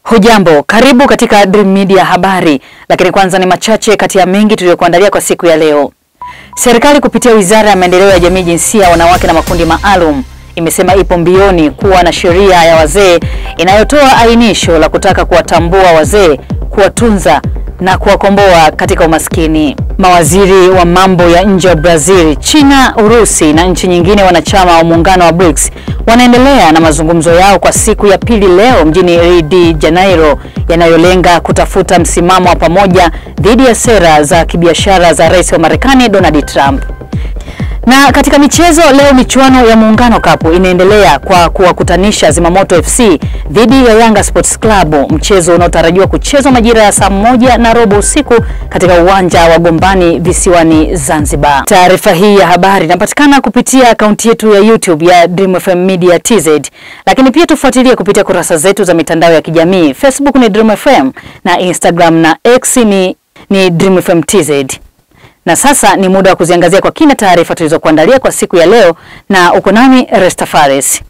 Hujambo, karibu katika Dream Media habari, lakini kwanza ni machache kati ya mengi tuliyokuandalia kwa siku ya leo. Serikali kupitia Wizara ya Maendeleo ya Jamii, Jinsia, Wanawake na Makundi Maalum imesema ipo mbioni kuwa na sheria ya wazee inayotoa ainisho la kutaka kuwatambua wazee, kuwatunza na kuwakomboa katika umaskini. Mawaziri wa mambo ya nje wa Brazil, China, Urusi na nchi nyingine wanachama wa muungano wa BRICS wanaendelea na mazungumzo yao kwa siku ya pili leo mjini Rio de Janeiro, yanayolenga kutafuta msimamo wa pamoja dhidi ya sera za kibiashara za Rais wa Marekani Donald Trump. Na katika michezo leo, michuano ya Muungano Cup inaendelea kwa kuwakutanisha Zimamoto FC dhidi ya Yanga Sports Club, mchezo unaotarajiwa kuchezwa majira ya saa 1:15 usiku katika uwanja wa Gombani visiwani Zanzibar. Taarifa hii ya habari inapatikana kupitia akaunti yetu ya YouTube ya Dream FM Media TZ, lakini pia tufuatilie kupitia kurasa zetu za mitandao ya kijamii. Facebook ni Dream FM na Instagram na X ni Dream FM TZ. Na sasa ni muda wa kuziangazia kwa kina taarifa tulizokuandalia kwa siku ya leo, na uko nami Resta Fares.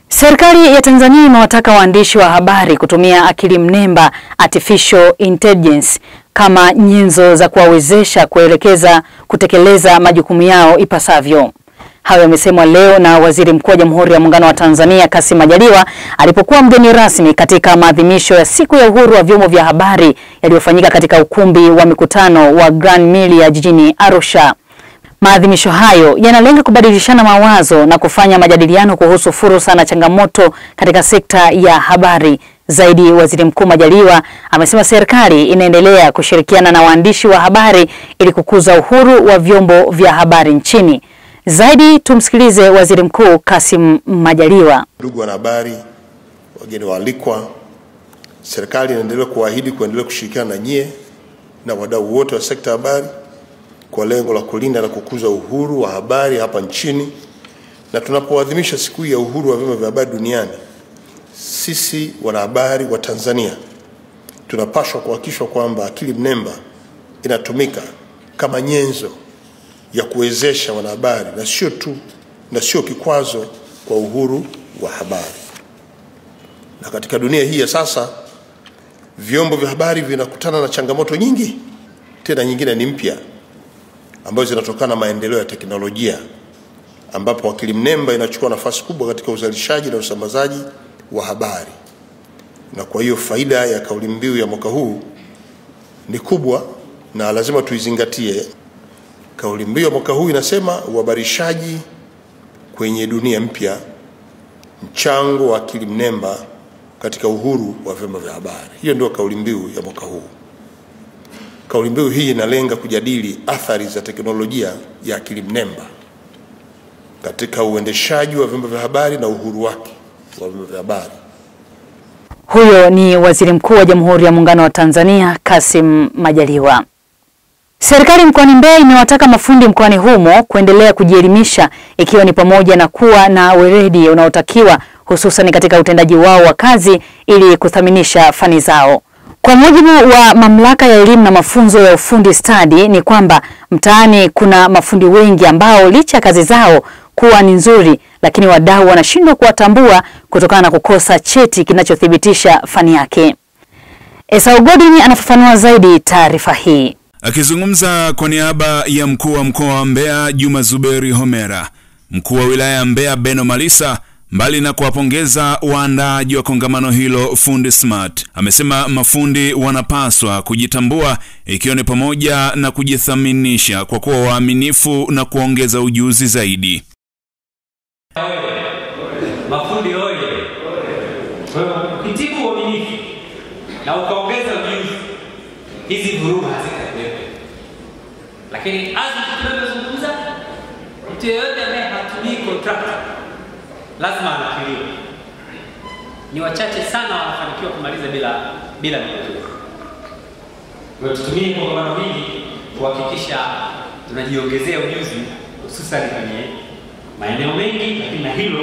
Serikali ya Tanzania imewataka waandishi wa habari kutumia akili mnemba artificial intelligence kama nyenzo za kuwawezesha kutekeleza majukumu yao ipasavyo. Hayo yamesemwa leo na Waziri Mkuu wa Jamhuri ya Muungano wa Tanzania Kassim Majaliwa alipokuwa mgeni rasmi katika maadhimisho ya siku ya uhuru wa vyombo vya habari yaliyofanyika katika ukumbi wa mikutano wa Grand Melia jijini Arusha. Maadhimisho hayo yanalenga kubadilishana mawazo na kufanya majadiliano kuhusu fursa na changamoto katika sekta ya habari. Zaidi, Waziri Mkuu Majaliwa amesema serikali inaendelea kushirikiana na waandishi wa habari ili kukuza uhuru wa vyombo vya habari nchini. Zaidi tumsikilize Waziri Mkuu Kassim Majaliwa. Ndugu wanahabari, wageni waalikwa, serikali inaendelea kuahidi kuendelea kushirikiana na nyie na wadau wote wa sekta habari kwa lengo la kulinda na kukuza uhuru wa habari hapa nchini. Na tunapoadhimisha siku ya uhuru wa vyombo vya habari duniani, sisi wanahabari wa Tanzania tunapaswa kuhakikisha kwamba akili mnemba inatumika kama nyenzo ya kuwezesha wanahabari na sio kikwazo kwa uhuru wa habari. Na katika dunia hii ya sasa, vyombo vya habari vinakutana na changamoto nyingi, tena nyingine ni mpya, ambazo zinatokana na maendeleo ya teknolojia, ambapo akili mnemba inachukua nafasi kubwa katika uzalishaji na usambazaji wa habari. Na kwa hiyo faida ya kauli mbiu ya mwaka huu ni kubwa na lazima tuizingatie. Kauli mbiu ya mwaka huu inasema uhabarishaji kwenye dunia mpya, mchango wa akili mnemba katika uhuru wa vyombo vya habari. Hiyo ndio kauli mbiu ya mwaka huu. Kauli mbiu hii inalenga kujadili athari za teknolojia ya akili mnemba katika uendeshaji wa vyombo vya habari na uhuru wake wa vyombo vya habari. Huyo ni Waziri Mkuu wa Jamhuri ya Muungano wa Tanzania Kassim Majaliwa. Serikali mkoani Mbeya imewataka mafundi mkoani humo kuendelea kujielimisha, ikiwa ni pamoja na kuwa na weledi unaotakiwa hususan katika utendaji wao wa kazi ili kuthaminisha fani zao. Kwa mujibu wa Mamlaka ya Elimu na Mafunzo ya Ufundi Stadi ni kwamba mtaani kuna mafundi wengi ambao licha ya kazi zao kuwa ni nzuri, lakini wadau wanashindwa kuwatambua kutokana na kukosa cheti kinachothibitisha fani yake. Esau Godini anafafanua zaidi taarifa hii. Akizungumza kwa niaba ya mkuu wa mkoa wa Mbeya Juma Zuberi Homera, mkuu wa wilaya ya Mbeya Beno Malisa, mbali na kuwapongeza waandaaji wa kongamano hilo Fundi Smart, amesema mafundi wanapaswa kujitambua, ikiwa ni pamoja na kujithaminisha kwa kuwa waaminifu na kuongeza ujuzi zaidi. Mafundi oye. Ukitibu uaminifu na ukaongeza ujuzi, hizi vurugu hazitakuwepo. Lakini tunazungumza, mtu yeyote ambaye hatumii contract lazima anakiliwa. Ni wachache sana wanafanikiwa kumaliza bila malipo. Kwa tutumie kongamano hili kuhakikisha tunajiongezea ujuzi, hususan kwenye maeneo mengi, lakini na hilo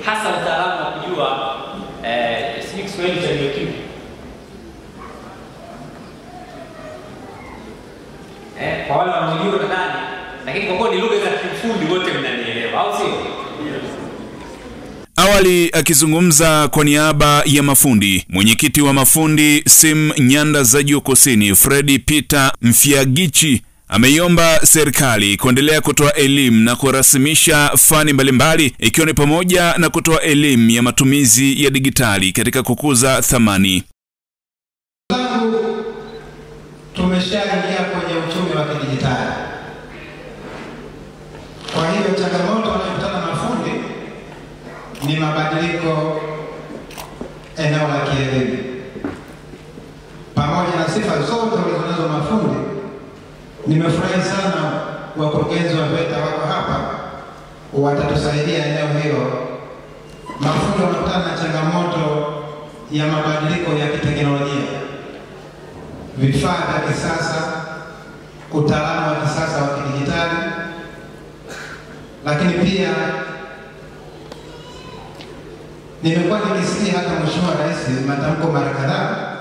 hasa utaalamu wa kujua Kiswahili cha biochemistry. Kwa wale wanaojua nadhani, lakini kwa kuwa ni lugha za kiufundi wote mnanielewa, au sio? Awali akizungumza kwa niaba ya mafundi, mwenyekiti wa mafundi SIM Nyanda za Juu Kusini Freddy Peter Mfiagichi ameiomba serikali kuendelea kutoa elimu na kurasimisha fani mbalimbali, ikiwa ni pamoja na kutoa elimu ya matumizi ya digitali katika kukuza thamani. Tumeshaingia kwenye uchumi wa kidijitali. Kwa hiyo changamoto wanayokutana na mafundi ni mabadiliko eneo la kielimu. Pamoja na sifa zote walizonazo mafundi, nimefurahi sana wakurugenzi wa VETA wako hapa, watatusaidia eneo hilo. Mafundi wanakutana na changamoto ya mabadiliko ya kiteknolojia, vifaa vya kisasa, utaalamu wa kisasa wa kidijitali, lakini pia nimekuwa nikisikia hata Mheshimiwa Rais matamko mara kadhaa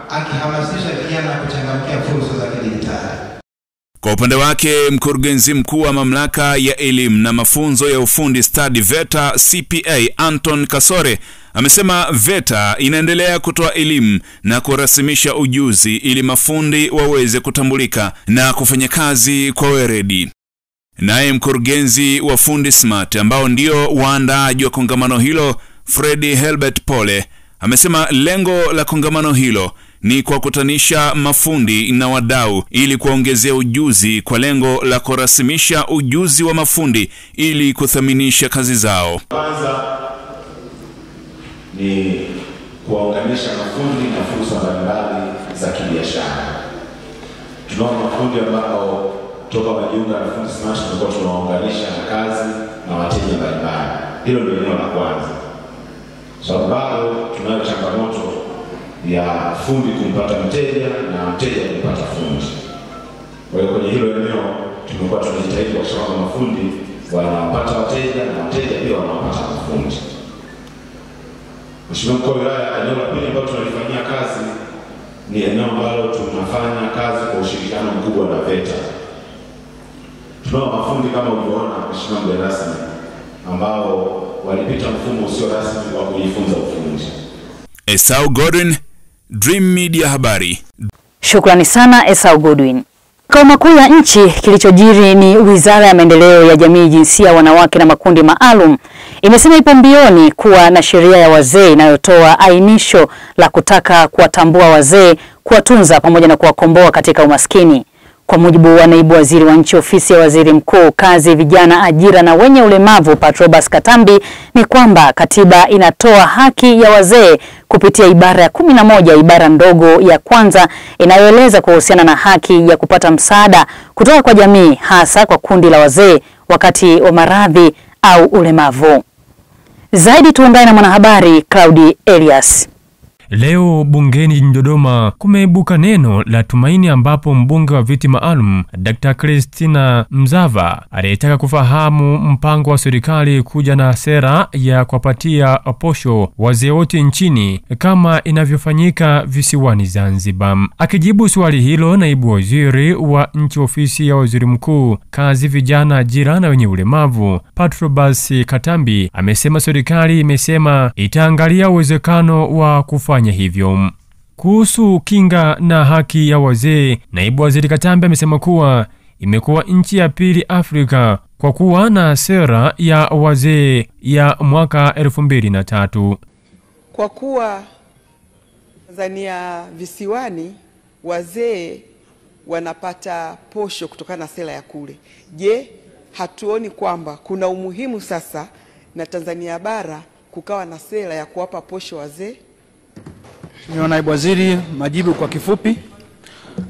akihamasisha vijana kuchangamkia fursa za kidijitali. Kwa upande wake, mkurugenzi mkuu wa mamlaka ya elimu na mafunzo ya ufundi stadi VETA CPA Anton Kasore amesema VETA inaendelea kutoa elimu na kurasimisha ujuzi ili mafundi waweze kutambulika na kufanya kazi kwa weledi. Naye mkurugenzi wa Fundi Smart ambao ndio waandaaji wa kongamano hilo Freddy Helbert Pole amesema lengo la kongamano hilo ni kuwakutanisha mafundi na wadau ili kuongezea ujuzi kwa lengo la kurasimisha ujuzi wa mafundi ili kuthaminisha kazi zao. Kwanza ni kuwaunganisha mafundi na fursa mbalimbali za kibiashara. Tunao mafundi ambao toka wajiunga na Fundi Smart tulikuwa tunawaunganisha na kazi na wateja mbalimbali. Hilo ndio eneo la kwanza. Sababu tunayo changamoto ya fundi kumpata mteja na mteja kumpata fundi. Kwa hiyo kwenye hilo eneo tumekuwa tunajitahidi kwa sababu mafundi wanapata wateja na wateja pia wanapata mafundi. Mheshimiwa Mkuu wa Wilaya, eneo la pili ambalo tunalifanyia kazi ni eneo ambalo tunafanya kazi kwa ushirikiano mkubwa na VETA. Tunao mafundi kama ulivyoona Mheshimiwa mgeni rasmi ambao walipita mfumo usio rasmi wa kujifunza ufundi. Esau Godwin, Dream Media habari. Shukrani sana Esau Godwin. Kwa makuu ya nchi, kilichojiri ni Wizara ya Maendeleo ya Jamii, Jinsia, Wanawake na Makundi Maalum imesema ipo mbioni kuwa na sheria ya wazee inayotoa ainisho la kutaka kuwatambua wazee, kuwatunza pamoja na kuwakomboa katika umaskini. Kwa mujibu wa naibu waziri wa nchi ofisi ya waziri mkuu, kazi, vijana, ajira na wenye ulemavu Patrobas Katambi, ni kwamba katiba inatoa haki ya wazee kupitia ibara ya 11 ibara ndogo ya kwanza inayoeleza kuhusiana na haki ya kupata msaada kutoka kwa jamii, hasa kwa kundi la wazee wakati wa maradhi au ulemavu. Zaidi tuungane na mwanahabari Claudi Elias. Leo bungeni jijini Dodoma kumeibuka neno la tumaini ambapo mbunge wa viti maalum Dr. Christina Mzava aliyetaka kufahamu mpango wa serikali kuja na sera ya kuwapatia posho wazee wote nchini kama inavyofanyika visiwani Zanzibar. Akijibu swali hilo, naibu waziri wa nchi ofisi ya waziri mkuu, kazi, vijana, ajira na wenye ulemavu Patrobas Katambi amesema serikali imesema itaangalia uwezekano wa kufanya hivyo. Kuhusu kinga na haki ya wazee, naibu waziri Katambi amesema kuwa imekuwa nchi ya pili Afrika kwa kuwa na sera ya wazee ya mwaka 2003. Kwa kuwa Tanzania visiwani wazee wanapata posho kutokana na sera ya kule, je, hatuoni kwamba kuna umuhimu sasa na Tanzania bara kukawa na sera ya kuwapa posho wazee? Mheshimiwa naibu waziri, majibu kwa kifupi.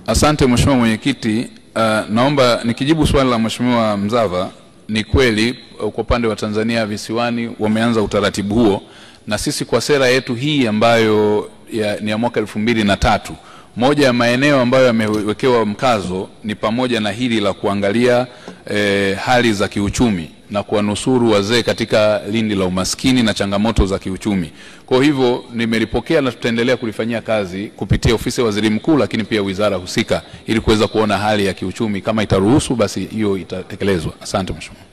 Asante Mheshimiwa Mwenyekiti. Naomba nikijibu swali la Mheshimiwa Mzava. Ni kweli kwa upande wa Tanzania visiwani wameanza utaratibu huo, na sisi kwa sera yetu hii ambayo ni ya mwaka 2003, moja ya maeneo ambayo yamewekewa mkazo ni pamoja na hili la kuangalia hali za kiuchumi na kuwanusuru wazee katika lindi la umaskini na changamoto za kiuchumi. Kwa hivyo nimelipokea na tutaendelea kulifanyia kazi kupitia ofisi ya waziri mkuu, lakini pia wizara husika, ili kuweza kuona hali ya kiuchumi, kama itaruhusu basi hiyo itatekelezwa. Asante Mheshimiwa.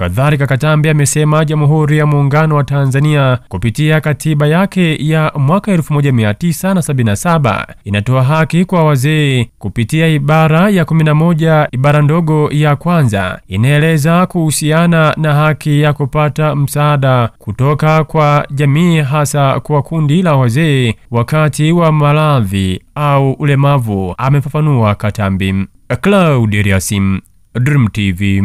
Kadhalika, Katambi amesema Jamhuri ya Muungano wa Tanzania kupitia katiba yake ya mwaka 1977 inatoa haki kwa wazee. Kupitia ibara ya 11 ibara ndogo ya kwanza inaeleza kuhusiana na haki ya kupata msaada kutoka kwa jamii, hasa kwa kundi la wazee wakati wa maradhi au ulemavu, amefafanua Katambi. Claude Eliasim, Dream TV.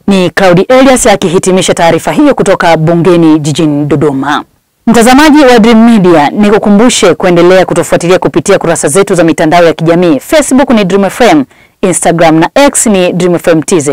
Ni Claude Elias akihitimisha taarifa hiyo kutoka bungeni jijini Dodoma. Mtazamaji wa Dream Media, nikukumbushe kuendelea kutufuatilia kupitia kurasa zetu za mitandao ya kijamii. Facebook ni Dream FM, Instagram na X ni Dream FM TZ.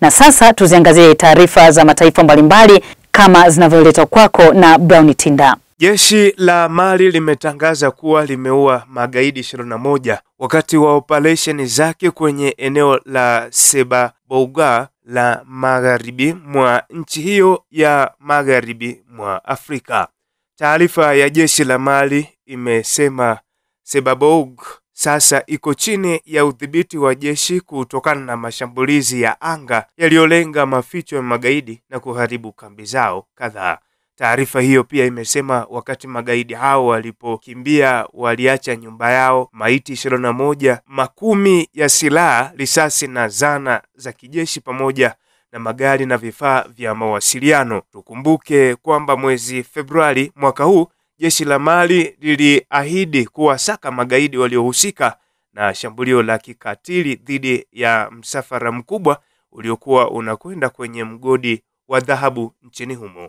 Na sasa tuziangazie taarifa za mataifa mbalimbali kama zinavyoletwa kwako na Brown Tinda. Jeshi la Mali limetangaza kuwa limeua magaidi 21 wakati wa operesheni zake kwenye eneo la Sebabouga la magharibi mwa nchi hiyo ya magharibi mwa Afrika. Taarifa ya jeshi la Mali imesema Sebabouga sasa iko chini ya udhibiti wa jeshi kutokana na mashambulizi ya anga yaliyolenga maficho ya magaidi na kuharibu kambi zao kadhaa. Taarifa hiyo pia imesema wakati magaidi hao walipokimbia waliacha nyumba yao maiti 21, makumi ya silaha, risasi na zana za kijeshi pamoja na magari na vifaa vya mawasiliano. Tukumbuke kwamba mwezi Februari mwaka huu jeshi la Mali liliahidi kuwasaka magaidi waliohusika na shambulio la kikatili dhidi ya msafara mkubwa uliokuwa unakwenda kwenye mgodi wa dhahabu nchini humo.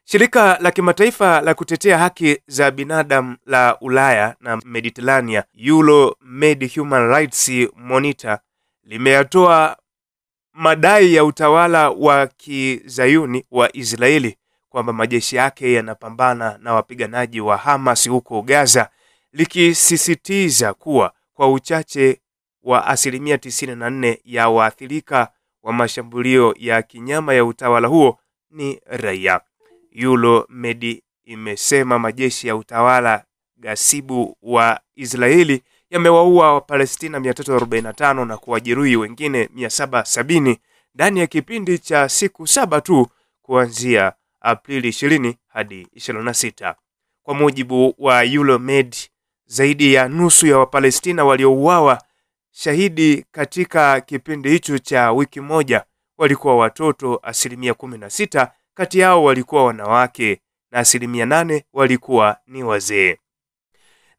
Shirika la kimataifa la kutetea haki za binadamu la Ulaya na Mediterania, Euromed Human Rights Monitor, limeyatoa madai ya utawala wa kizayuni wa Israeli kwamba majeshi yake yanapambana na wapiganaji wa Hamas huko Gaza, likisisitiza kuwa kwa uchache wa 94% ya waathirika wa mashambulio ya kinyama ya utawala huo ni raia. Euromed imesema majeshi ya utawala gasibu wa Israeli yamewaua Wapalestina 345 na kuwajeruhi wengine 770 ndani ya kipindi cha siku 7 tu kuanzia Aprili 20 hadi 26. Kwa mujibu wa Euromed, zaidi ya nusu ya Wapalestina waliouawa shahidi katika kipindi hicho cha wiki moja walikuwa watoto 16%, kati yao walikuwa wanawake na 8% walikuwa ni wazee.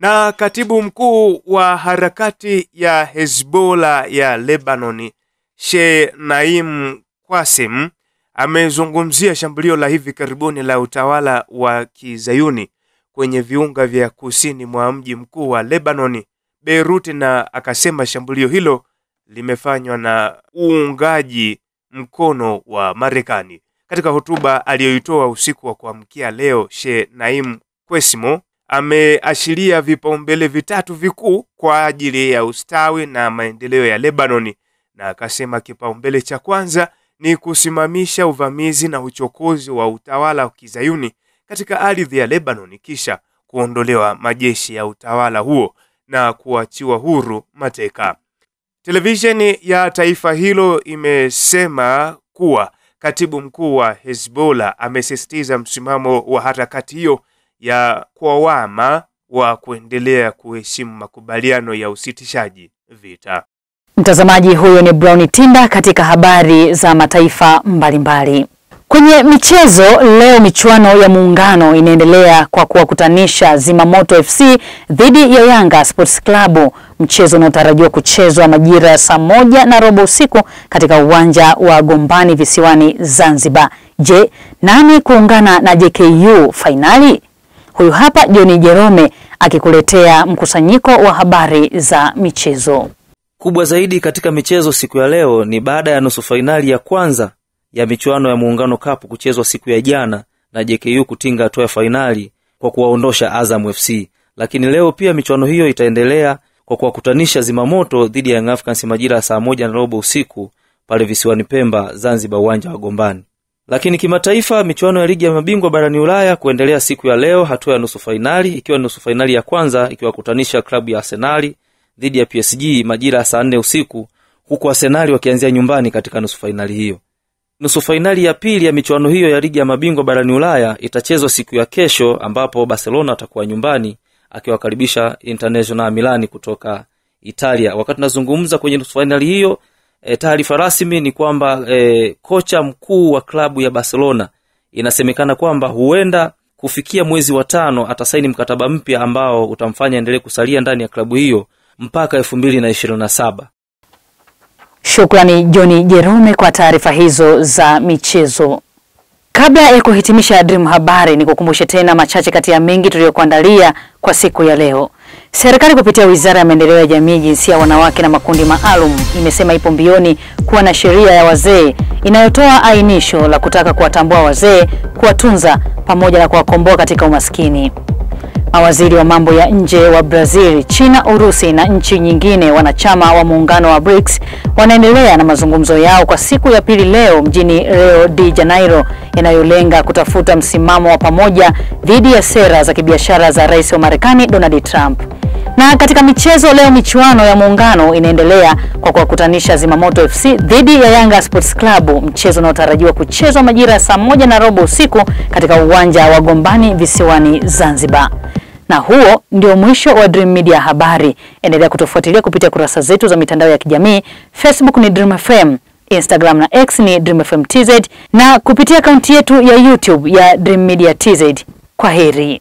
Na katibu mkuu wa harakati ya Hezbollah ya Lebanon, Sheikh Naim Qassem, amezungumzia shambulio la hivi karibuni la utawala wa kizayuni kwenye viunga vya kusini mwa mji mkuu wa Lebanon, Beirut, na akasema shambulio hilo limefanywa na uungaji mkono wa Marekani. Katika hotuba aliyoitoa usiku wa kuamkia leo, Sheikh Naim Qassem ameashiria vipaumbele vitatu vikuu kwa ajili ya ustawi na maendeleo ya Lebanon, na akasema kipaumbele cha kwanza ni kusimamisha uvamizi na uchokozi wa utawala wa kizayuni katika ardhi ya Lebanon, kisha kuondolewa majeshi ya utawala huo na kuachiwa huru mateka. Televisheni ya taifa hilo imesema kuwa katibu mkuu wa Hezbollah amesisitiza msimamo wa harakati hiyo ya kuawama wa kuendelea kuheshimu makubaliano ya usitishaji vita. Mtazamaji, huyo ni Brown Tinda katika habari za mataifa mbalimbali. Kwenye michezo leo, michuano ya Muungano inaendelea kwa kuwakutanisha Zimamoto FC dhidi ya Yanga Sports Club, mchezo unaotarajiwa kuchezwa majira ya saa 1:15 usiku katika uwanja wa Gombani visiwani Zanzibar. Je, nani kuungana na JKU finali? Huyu hapa Johnny Jerome akikuletea mkusanyiko wa habari za michezo. Kubwa zaidi katika michezo siku ya leo ni baada ya nusu fainali ya kwanza ya michuano ya Muungano Cup kuchezwa siku ya jana na JKU kutinga hatua ya fainali kwa kuwaondosha Azam FC. Lakini leo pia michuano hiyo itaendelea kwa kuwakutanisha Zimamoto dhidi ya Young Africans majira ya saa 1:15 usiku pale visiwani Pemba, Zanzibar, uwanja wa Gombani. Lakini kimataifa, michuano ya ligi ya mabingwa barani Ulaya kuendelea siku ya leo, hatua ya nusu fainali ikiwa nusu fainali ya kwanza ikiwakutanisha klabu ya Arsenal dhidi ya PSG majira ya saa 4 usiku, huku Arsenal wakianzia nyumbani katika nusu fainali hiyo. Nusu fainali ya pili ya michuano hiyo ya ligi ya mabingwa barani Ulaya itachezwa siku ya kesho, ambapo Barcelona atakuwa nyumbani akiwakaribisha Internazionale Milan kutoka Italia. Wakati nazungumza kwenye nusu fainali hiyo, taarifa rasmi ni kwamba kocha mkuu wa klabu ya Barcelona inasemekana kwamba huenda kufikia mwezi wa 5 atasaini mkataba mpya ambao utamfanya endelee kusalia ndani ya klabu hiyo mpaka 2027. Shukrani Johnny Jerome kwa taarifa hizo za michezo. Kabla ya kuhitimisha Dream Habari, ni kukumbushe tena machache kati ya mengi tuliyokuandalia kwa siku ya leo. Serikali kupitia Wizara ya Maendeleo ya Jamii, Jinsia, Wanawake na Makundi Maalum imesema ipo mbioni kuwa na sheria ya wazee inayotoa ainisho la kutaka kuwatambua wazee, kuwatunza pamoja na kuwakomboa katika umaskini. Mawaziri wa mambo ya nje wa Brazil, China, Urusi na nchi nyingine wanachama wa muungano wa BRICS wanaendelea na mazungumzo yao kwa siku ya pili leo mjini Rio de Janeiro, yanayolenga kutafuta msimamo wa pamoja dhidi ya sera za kibiashara za Rais wa Marekani Donald Trump. Na katika michezo leo, michuano ya muungano inaendelea kwa kuwakutanisha Zimamoto FC dhidi ya Yanga Sports Club, mchezo unaotarajiwa kuchezwa majira ya saa 1:15 usiku katika uwanja wa Gombani visiwani Zanzibar. Na huo ndio mwisho wa Dream Media Habari. Endelea kutufuatilia kupitia kurasa zetu za mitandao ya kijamii. Facebook ni Dream FM, Instagram na X ni Dream FM TZ, na kupitia akaunti yetu ya YouTube ya Dream Media TZ. Kwaheri.